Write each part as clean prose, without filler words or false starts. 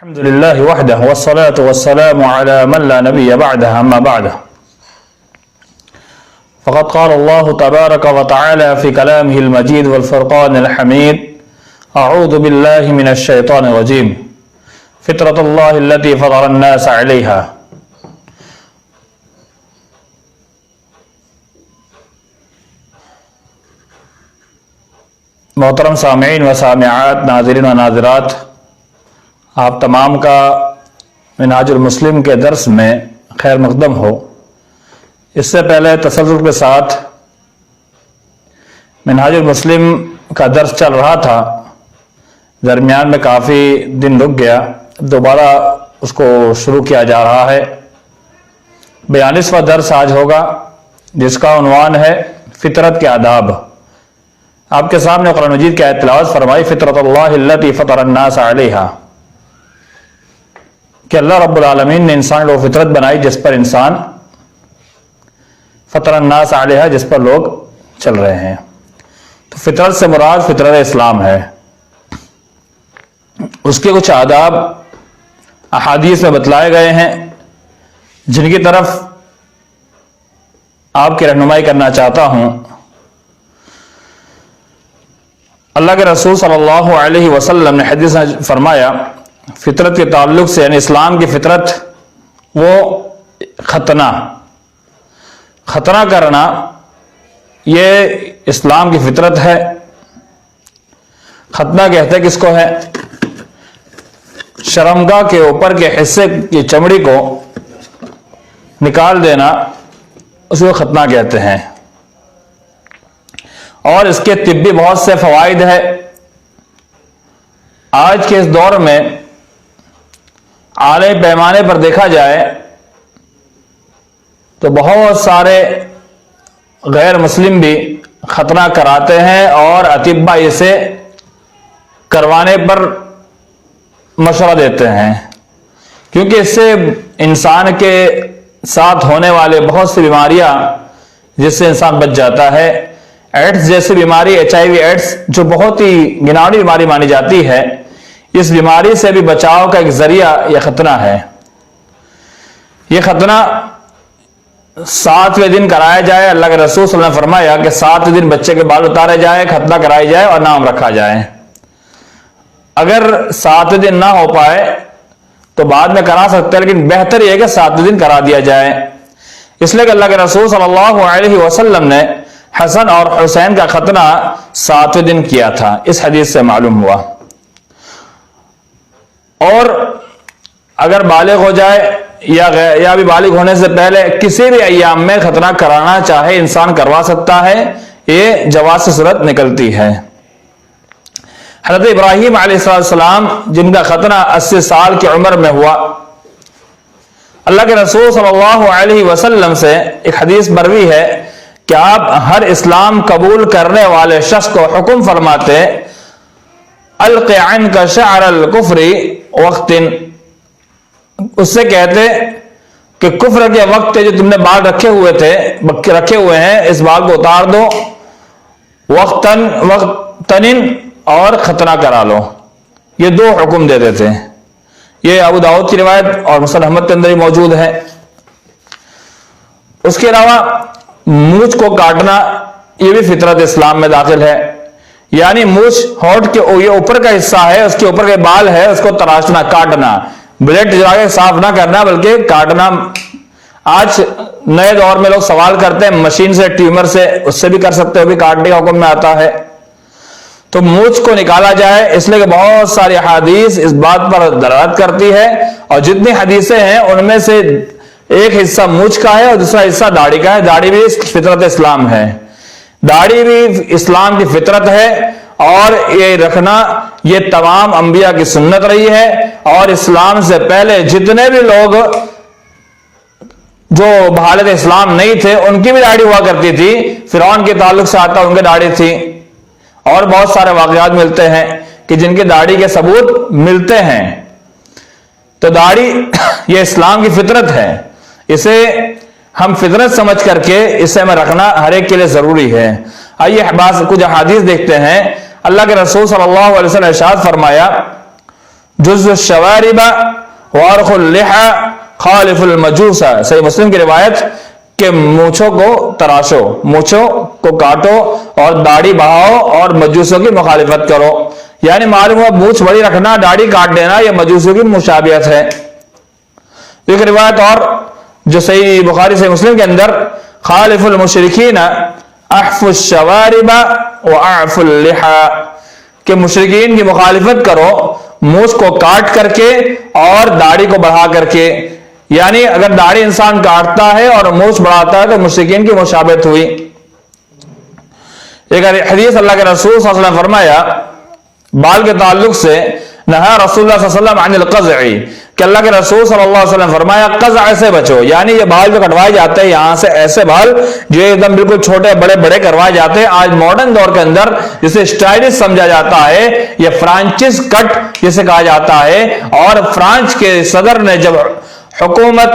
الحمد لله وحده والصلاة والسلام على من لا نبي بعده أما بعد فقد قال الله تبارك وتعالى في كلامه المجيد والفرقان الحميد أعوذ بالله من الشيطان الرجيم فطرة الله التي فطر الناس عليها محترم سامعین و سامعات، ناظرین و ناظرات، آپ تمام کا منہاج المسلم کے درس میں خیر مقدم ہو۔ اس سے پہلے تسلسل کے ساتھ منہاج المسلم کا درس چل رہا تھا، درمیان میں کافی دن رک گیا، دوبارہ اس کو شروع کیا جا رہا ہے۔ 42واں درس آج ہوگا، جس کا عنوان ہے فطرت کے آداب۔ آپ کے سامنے قرآن مجید کی آیت تلاوت فرمائی، فطرت اللہ التی فطر الناس علیہا، کہ اللہ رب العالمین نے انسان کو فطرت بنائی جس پر انسان فطر الناس علیہا، جس پر لوگ چل رہے ہیں۔ تو فطرت سے مراد فطرت اسلام ہے۔ اس کے کچھ آداب احادیث میں بتلائے گئے ہیں، جن کی طرف آپ کی رہنمائی کرنا چاہتا ہوں۔ اللہ کے رسول صلی اللہ علیہ وسلم نے حدیث میں فرمایا فطرت کے تعلق سے، یعنی اسلام کی فطرت، وہ ختنہ کرنا یہ اسلام کی فطرت ہے۔ ختنہ کہتے ہیں کس کو ہے؟ شرمگاہ کے اوپر کے حصے کی چمڑی کو نکال دینا، اس کو ختنہ کہتے ہیں۔ اور اس کے طبی بہت سے فوائد ہیں۔ آج کے اس دور میں عالمی پیمانے پر دیکھا جائے تو بہت سارے غیر مسلم بھی ختنہ کراتے ہیں، اور اطباء اسے کروانے پر مشورہ دیتے ہیں، کیونکہ اس سے انسان کے ساتھ ہونے والے بہت سی بیماریاں، جس سے انسان بچ جاتا ہے۔ ایڈس جیسی بیماری، HIV ایڈس، جو بہت ہی گھناؤنی بیماری مانی جاتی ہے، اس بیماری سے بھی بچاؤ کا ایک ذریعہ یہ ختنہ ہے۔ یہ ختنہ 7ویں دن کرایا جائے۔ اللہ کے رسول صلی اللہ علیہ وسلم نے فرمایا کہ 7 دن بچے کے بال اتارے جائے، ختنہ کرائی جائے اور نام رکھا جائے۔ اگر 7 دن نہ ہو پائے تو بعد میں کرا سکتے ہیں، لیکن بہتر یہ ہے کہ 7 دن کرا دیا جائے، اس لیے کہ اللہ کے رسول صلی اللہ علیہ وسلم نے حسن اور حسین کا ختنہ 7ویں دن کیا تھا، اس حدیث سے معلوم ہوا۔ اور اگر بالغ ہو جائے یا بھی بالغ ہونے سے پہلے کسی بھی ایام میں ختنہ کرانا چاہے انسان کروا سکتا ہے، یہ جواز سے صورت نکلتی ہے۔ حضرت ابراہیم علیہ السلام، جن کا ختنہ 80 سال کی عمر میں ہوا، اللہ کے رسول صلی اللہ علیہ وسلم سے ایک حدیث مروی ہے کہ آپ ہر اسلام قبول کرنے والے شخص کو حکم فرماتے، الق عنک شعر الکفر وقت، اس سے کہتے کہ کفر کے وقت جو تم نے بال رکھے ہوئے ہیں، اس بال کو اتار دو، وقتن اور ختنہ کرا لو۔ یہ 2 حکم دیتے تھے۔ یہ ابو داؤد کی روایت اور مسند احمد کے اندر ہی موجود ہے۔ اس کے علاوہ مونچھ کو کاٹنا، یہ بھی فطرت اسلام میں داخل ہے۔ یعنی مونچھ، ہونٹ کے یہ اوپر کا حصہ ہے، اس کے اوپر کے بال ہے، اس کو تراشنا، کاٹنا، بلیڈ جلا کے صاف نہ کرنا بلکہ کاٹنا۔ آج نئے دور میں لوگ سوال کرتے ہیں مشین سے، ٹیومر سے، اس سے بھی کر سکتے ہو، بھی کاٹنے کا حکم میں آتا ہے۔ تو مونچھ کو نکالا جائے، اس لیے کہ بہت ساری حدیث اس بات پر دلالت کرتی ہے، اور جتنی حدیثیں ہیں ان میں سے ایک حصہ مونچھ کا ہے اور دوسرا حصہ داڑھی کا ہے۔ داڑھی بھی فطرت اسلام ہے، داڑھی بھی اسلام کی فطرت ہے، اور یہ رکھنا یہ تمام انبیاء کی سنت رہی ہے۔ اور اسلام سے پہلے جتنے بھی لوگ جو بحالت اسلام نہیں تھے، ان کی بھی داڑھی ہوا کرتی تھی۔ فرعون کے تعلق سے آتا ان کی داڑھی تھی، اور بہت سارے واقعات ملتے ہیں کہ جن کی داڑھی کے ثبوت ملتے ہیں۔ تو داڑھی یہ اسلام کی فطرت ہے، اسے ہم فطرت سمجھ کر کے اسے میں رکھنا ہر ایک کے لیے ضروری ہے۔ آئیے کچھ احادیث دیکھتے ہیں۔ اللہ کے رسول صلی اللہ علیہ وسلم نے ارشاد فرمایا، जुज़्ज़ु शवारिबा वारखुल लिहा खालिफुल मजूसा। सही मुस्लिम की रिवायत कि मूछों को तराशो, मूछों को काटो और दाढ़ी बढ़ाओ और मजूसों की मुखालिफत करो। यानी मालूम हुआ मूछ बड़ी रखना, दाढ़ी काट देना, यह मजूसों की मुशाबियत है। एक रिवायत और जो सही बुखारी से मुस्लिम के अंदर, खालिफुल मुशरिकीन अहफुश शवारिबा व अअफुल लिहा, कि मुशरिकीन की मुखालिफत करो मूछ को काट करके और दाढ़ी को बढ़ा करके। यानी अगर दाढ़ी इंसान काटता है और मूछ बढ़ाता है तो मुशरिकीन की मुशाबियत हुई। एक हदीस अल्लाह के रसूल सल्लल्लाहु अलैहि वसल्लम ने फरमाया बाल के ताल्लुक से, नहा रसूलुल्लाह सल्लल्लाहु अलैहि वसल्लम अनिल क़ज़अ, कि अल्लाह के रसूल सल्लल्लाहु अलैहि वसल्लम फरमाया क़ज़अ से बचो। यानी ये बाल जो कटवाए जाते हैं यहां से, ऐसे बाल जो एकदम बिल्कुल छोटे बड़े बड़े करवाए जाते हैं, आज मॉडर्न दौर के अंदर जिसे स्टाइलिश समझा जाता है, ये फ्रांचिस कट जिसे कहा जाता है। और फ्रांस के सदर ने जब हुकूमत,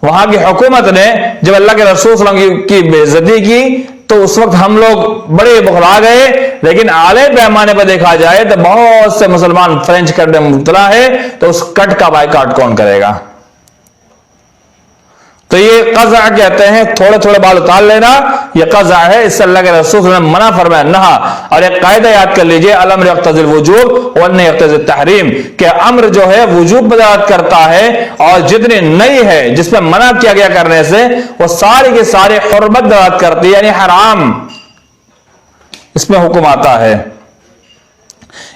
वहां की हुकूमत ने जब अल्लाह के रसूल सल्लल्लाहु अलैहि वसल्लम की बेइज्जती की तो उस वक्त हम लोग बड़े बुखला गए। लेकिन आले पैमाने पर देखा जाए तो बहुत से मुसलमान फ्रेंच करने में मुब्तला है, तो उस कट का बाइकाट कौन करेगा। तो ये क़ज़अ कहते हैं, थोड़े थोड़े बाल उतार लेना, ये क़ज़अ है। इससे अल्लाह के रसूल ने मना फरमाया, नहा। और एक कायदा याद कर लीजिए, अल-अम्र यक़्तज़िल वुजूब व नही यक़्तज़िल तहरीम, कि अम्र जो है वुजूब बदात करता है और जितनी नई है जिसमें मना किया गया करने से वो सारी के सारे हुर्मत बदात करती है, यानी हराम इसमें हुक्म आता है।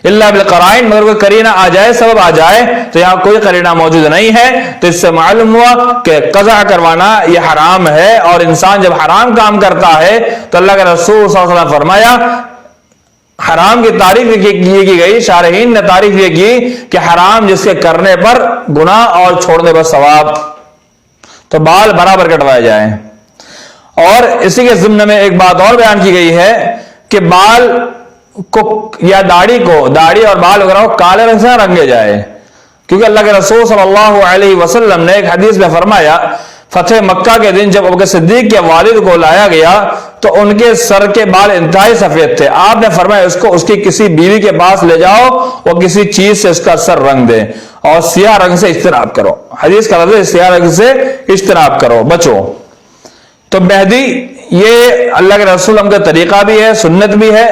इल्ला बिल क़राइन, मगर कोई करीना आ जाए, सबब आ जाए, तो यहां कोई करीना मौजूद नहीं है, तो इससे मालूम हुआ कि क़ज़ा करवाना यह हराम है। और इंसान जब हराम काम करता है तो अल्लाह के रसूल सल्लल्लाहु अलैहि वसल्लम फरमाया, हराम की तारीफ ये की गई, शारहीन ने तारीफ ये की कि हराम जिसके करने पर गुनाह और छोड़ने पर सवाब, तो बाल बराबर कटवाए जाए। और इसी के ज़िम्न में एक बात और बयान की गई है कि बाल को या दाढ़ी को, दाढ़ी और बाल वगैरह को काले रंग से रंगे जाए, क्योंकि अल्लाह के रसूल सल्लल्लाहु अलैहि वसल्लम ने एक हदीस में फरमाया, फतेह मक्का के दिन जब अबू बकर सिद्दीक के वालिद को लाया गया तो उनके सर के बाल इंतहाई सफेद थे। आपने फरमाया उसको उसकी किसी बीवी के पास ले जाओ, वो किसी चीज से उसका सर रंग दे और सियाह रंग से इज्तनाब करो। हदीस का लफ्ज़ है सियाह रंग से इज्तनाब करो, बचो। तो मेहंदी ये अल्लाह के रसूल का तरीका भी है, सुन्नत भी है,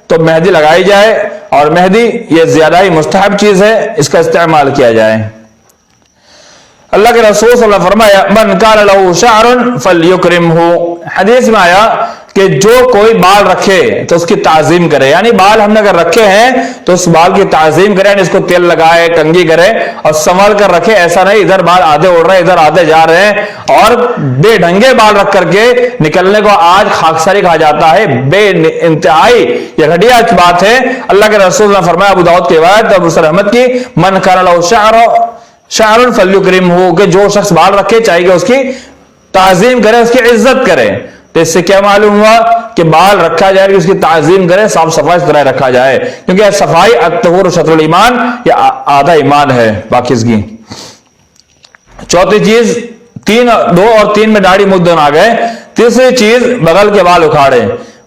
तो मेहंदी लगाई जाए। और मेहंदी ये ज्यादा ही मुस्तहब चीज है, इसका इस्तेमाल किया जाए। अल्लाह के रसूल सल्लल्लाहु अलैहि वसल्लम फरमाया, मन कान लहू शअरुन फलयुकरिमहु, हदीस में आया कि जो कोई बाल रखे तो उसकी ताजीम करे। यानी बाल हमने अगर रखे हैं तो उस बाल की ताजीम करे, यानी इसको तेल लगाए, कंघी करे और संभाल कर रखे। ऐसा नहीं इधर बाल आधे उड़ रहे हैं, इधर आधे जा रहे हैं, और बेढंगे बाल रख करके निकलने को आज खाकसारी कहा जाता है। बे इंतहाई यह घटिया बात है। अल्लाह के रसूल ने फरमाया, अबू दाऊद की रिवायत अबू सर अहमद की, मन कान लहू शअरुन फलयुकरिमहु, कि जो शख्स बाल रखे चाहिए उसकी ताजीम करे, उसकी इज्जत करे। तो इससे क्या मालूम हुआ कि बाल रखा जाए कि उसकी ताजीम करे, साफ सफाई से तरह रखा जाए, क्योंकि सफाई अत्तहुर शत्रुल ईमान, या आधा ईमान है पाकीज़गी। चौथी चीज, 2 और 3 में दाढ़ी मुद्दन आ गए। तीसरी चीज, बगल के बाल उखाड़े।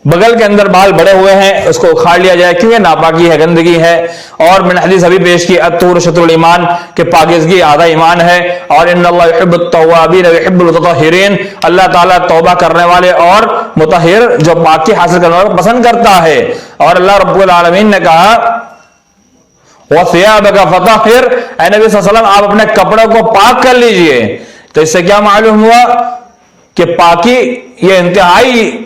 बगल के अंदर बाल बड़े हुए हैं, उसको उखाड़ लिया जाए, क्योंकि नापाकी है, गंदगी है। और मैंने हदीस अभी पेश की, अत्तहुर शत्रुल ईमान, के पाकीज़गी आधा ईमान है। और इन्नल्लाह युहिब्बुत तव्वाबीन व युहिब्बुल मुतत्तहिरीन, अल्लाह ताला तौबा करने वाले और मुतहिर जो पाकी हासिल करने वाले को पसंद करता है। और अल्लाह रब्बुल आलमीन ने कहा, वसियाबका फतहिर, ऐ नबी सल्लल्लाहु अलैहि वसल्लम आप अपने कपड़ों को पाक कर लीजिए। तो इससे क्या मालूम हुआ कि पाकी ये इंतहाई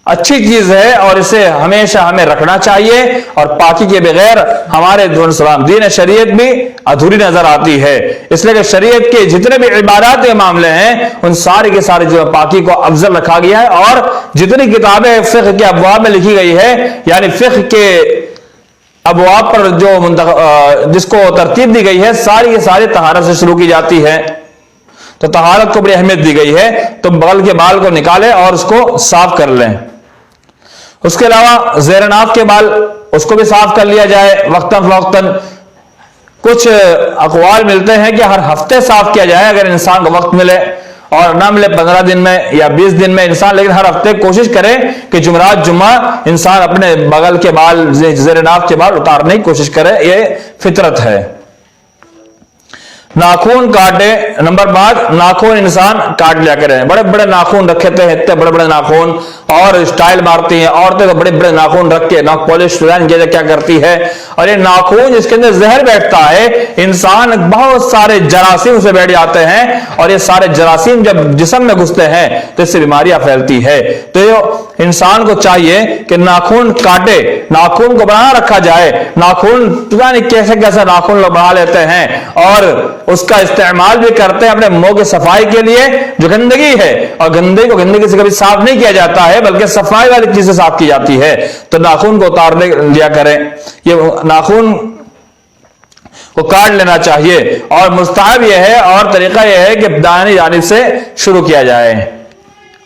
अच्छी चीज है और इसे हमेशा हमें रखना चाहिए। और पाकी के बगैर हमारे दीन शरीयत भी अधूरी नजर आती है। इसलिए कि शरीयत के जितने भी इबादत के मामले हैं उन सारे के सारे जो पाकी को अफजल रखा गया है। और जितनी किताबें फिक्र के अबवाब में लिखी गई है, यानी फिक्र के अबवाब पर जो जिसको तरतीब दी गई है, सारी के सारी तहारत से शुरू की जाती है। तो तहारत को बड़ी अहमियत दी गई है। तो बगल के बाल को निकालें और उसको साफ कर लें। उसके अलावा ज़ेर-ए-नाफ के बाल, उसको भी साफ कर लिया जाए वक्तन फवक्तन। कुछ अक़वाल मिलते हैं कि हर हफ्ते साफ किया जाए अगर इंसान को वक्त मिले, और ना मिले 15 दिन में या 20 दिन में इंसान, लेकिन हर हफ्ते कोशिश करे कि जुमरात जुम्मा इंसान अपने बगल के बाल, ज़ेर-ए-नाफ के बाल उतारने की कोशिश करे। ये फितरत है। नाखून काटे, नंबर 5, नाखून इंसान काट लिया करें। बड़े बड़े नाखून रखे थे, इतने बड़े बड़े नाखून, और स्टाइल मारती हैं औरतें तो बड़े बड़े नाखून रख के नाक पॉलिश क्या करती है। और ये नाखून जिसके अंदर जहर बैठता है, इंसान बहुत सारे जरासीम से बैठ जाते हैं, और ये सारे जरासीम जब जिस्म में घुसते हैं तो इससे बीमारियां फैलती है। तो इंसान को चाहिए कि नाखून काटे, नाखून को बना रखा जाए। नाखून पता नहीं कैसे कैसे नाखून लोग बना लेते हैं और उसका इस्तेमाल भी करते हैं अपने मुंह की सफाई के लिए, जो गंदगी है, और गंदगी को गंदगी से कभी साफ नहीं किया जाता है, बल्कि सफाई वाली चीज से साफ की जाती है। तो नाखून को उतार लिया करें, ये नाखून को काट लेना चाहिए। और मुस्तहब यह है और तरीका यह है कि दाहिनी जानिब से शुरू किया जाए।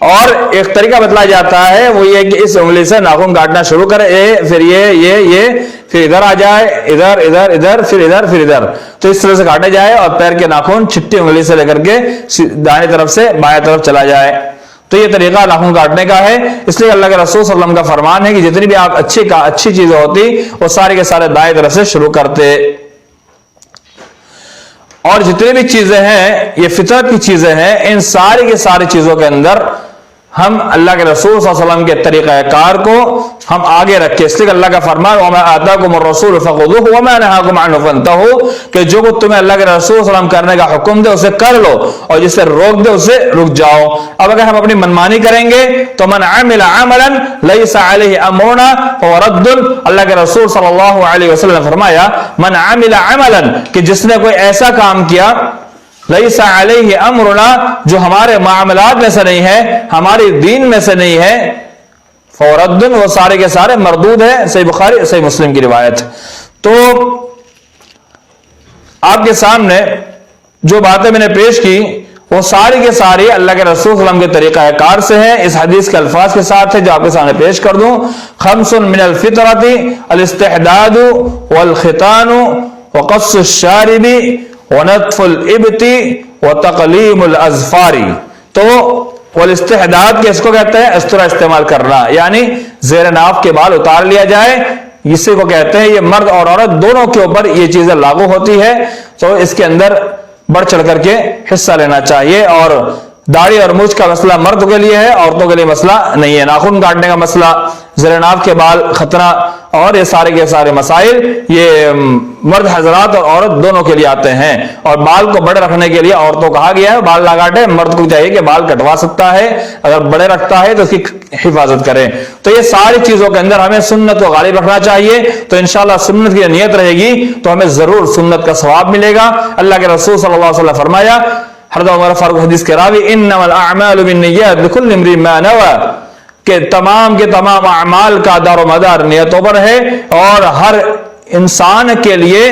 और एक तरीका बतलाया जाता है, वो ये कि इस उंगली से नाखून काटना शुरू करे, फिर ये फिर इधर आ जाए, इधर इधर इधर, फिर इधर फिर इधर, तो इस तरह से काटे जाए। और पैर के नाखून छिट्टी उंगली से लेकर के दाहिनी तरफ से बाएं तरफ चला जाए। तो ये तरीका नाखून काटने का है। इसलिए अल्लाह के रसूल सल्लल्लाहु अलैहि वसल्लम का फरमान है कि जितनी भी आप अच्छी चीजें होती वो सारे के सारे दाएं तरफ से शुरू करते। और जितनी भी चीजें हैं ये फितरत की चीजें हैं, इन सारी की सारी चीजों के अंदर हम अल्लाह के रसूल सल्लल्लाहु अलैहि वसल्लम के तरीक़ा कार को हम आगे रखें। इसलिए अल्लाह का फरमान वमा आताकुमुर रसूल फखुदूहु वमा नहाकुम अन्हु फंतहू, कि जो कुछ तुम्हें अल्लाह के रसूल सल्लल्लाहु अलैहि वसल्लम करने का हुक्म दे उसे कर लो, और जिससे रोक दे उसे रुक जाओ। अब अगर हम अपनी मनमानी करेंगे तो मन आमिला अमलन लैसा अलैहि अमरुना फहुव रद्दुन, अल्लाह के रसूल सल्लल्लाहु अलैहि वसल्लम ने फरमाया मन आमिला अमलन, कि जिसने कोई ऐसा काम किया लैसा अलैहि अमरुना, जो हमारे मामलात में से नहीं है, हमारी दीन में से नहीं है, फौरद्दुन, वो सारे के सारे मरदूद है। सही बुखारी सही मुस्लिम की रिवायत। तो आपके सामने जो बातें मैंने पेश की वो सारी के सारी अल्लाह के रसूल सल्लल्लाहु अलैहि वसल्लम के तरीक़ा कार से है। इस हदीस के अल्फाज के साथ है जो आपके सामने पेश कर दूं। खम्सुन मिनल फितरती अल इस्तिहदादु वल खितानु व क़स्सुश शारिबी वनतफुल इब्ती व तक़लीमुल अज़फ़ारी। तो वल इस्तिहदाद के इसको कहते हैं अस्तरा इस्तेमाल करना, यानी ज़ेर नाफ के बाल उतार लिया जाए, इसी को कहते हैं। ये मर्द और औरत दोनों के ऊपर ये चीजें लागू होती है। तो इसके अंदर बढ़ चढ़ करके हिस्सा लेना चाहिए। और दाढ़ी और मूछ का मसला मर्द के लिए है, औरतों के लिए मसला नहीं है। नाखून काटने का मसला, ज़ेर-ए-नाफ के बाल खतना, और ये सारे के सारे मसाइल ये मर्द हजरात और औरत दोनों के लिए आते हैं। और बाल को बड़े रखने के लिए औरतों कहा गया है बाल ना काटे, मर्द को चाहिए कि बाल कटवा सकता है, अगर बड़े रखता है तो उसकी हिफाजत करें। तो ये सारी चीजों के अंदर हमें सुन्नत को गालिब रखना चाहिए। तो इंशाअल्लाह सुन्नत की नियत रहेगी तो हमें जरूर सुन्नत का सवाब मिलेगा। अल्लाह के रसूल सल्लल्लाहु अलैहि वसल्लम फरमाया, हरदम उमर फारूक हदीस के रावी, इन्नमल अअमालु बिन्निय्यात लिकुल्लि इम्रिइन मा नवा, के तमाम अमाल का दारोमदार नियतों पर है, और हर इंसान के लिए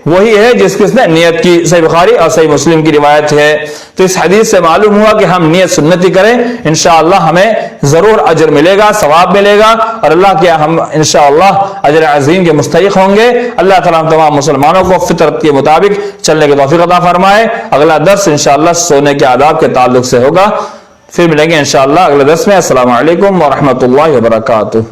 वही है जिसकी उसने नियत की। सही बुखारी और सही मुस्लिम की रिवायत है। तो इस हदीस से मालूम हुआ कि हम नियत सुन्नती करें, इंशाअल्लाह हमें जरूर अजर मिलेगा, सवाब मिलेगा, और अल्लाह के हम इंशाअल्लाह अजर अजीम के मुस्तहिक होंगे। अल्लाह ताला तमाम मुसलमानों को फितरत के मुताबिक चलने की तौफीक अता फरमाए। अगला दर्स इंशाअल्लाह सोने के आदाब के ताल्लुक से होगा। फिर मिलेंगे इंशाअल्लाह अगले दर्स में। अस्सलामु अलैकुम व रहमतुल्लाहि व बरकातुहू।